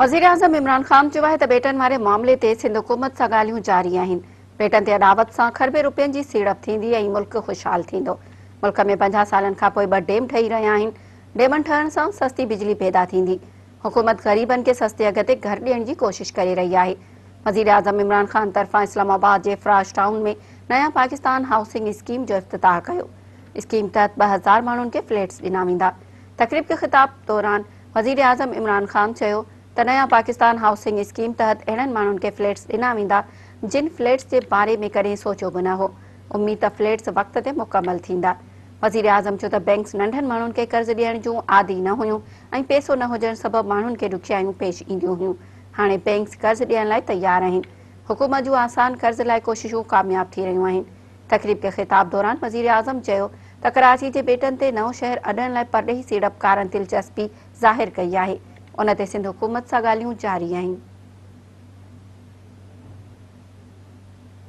वज़ीर आज़म इमरान ख़ान चयो आहे त बेटनि वारे मामले ते सिंध हुकूमत सां ॻाल्हियूं जारी आहिनि। बेटनि ते अदावत सां खरबे रुपयनि जी सीड़प थींदी ऐं मुल्क ख़ुशहाल थींदो। मुल्क में 50 सालनि खां पोइ 2 डेम ठही रहिया आहिनि। डेमनि ठहण सां सस्ती बिजली पैदा थींदी। हुकूमत ग़रीबनि खे सस्ते अघ ते घर ॾियण जी कोशिश करे रही आहे। वज़ीर आज़म इमरान ख़ान तरफ़ां इस्लामाबाद जे फ़राज टाउन में नया पाकिस्तान हाउसिंग स्कीम जो इफ़्तिताह कयो। स्कीम तहत 2000 माण्हुनि खे फ्लैट्स ॾिना वेंदा। तक़रीब खे ख़िताब दौरान वज़ीर आज़म इमरान ख़ान चयो त नया पाकिस्तान हाउसिंग स्कीम तहत अहिड़नि माण्हुनि खे फ्लैट्स ॾिना वेंदा जिन फ्लैट्स जे बारे में कॾहिं सोचियो बि न हो। उम्मीद त फ्लैट्स वक़्त ते मुकमल थींदा। वज़ीर आज़म चयो त बैंक्स नंढनि माण्हुनि खे कर्ज़ ॾियण जूं आदी न हुयूं ऐं पैसो न हुजण सबबि माण्हुनि खे ॾुखियायूं पेश ईंदियूं हुयूं। हाणे बैंक्स कर्ज़ ॾियण लाइ तयार आहिनि। हुकूमत जूं आसान कर्ज़ लाइ कोशिशूं कामयाब थी रहियूं आहिनि। तक़रीब खे ख़िताब दौरान वज़ीर आज़म चयो त कराची जे बेटनि ते नओं शहर अॾण लाइ परॾेही सीड़पकारनि दिलचस्पी ज़ाहिर कई आहे। उन ते सिंध हुकूमत सां ॻाल्हियूं जारी आहिनि।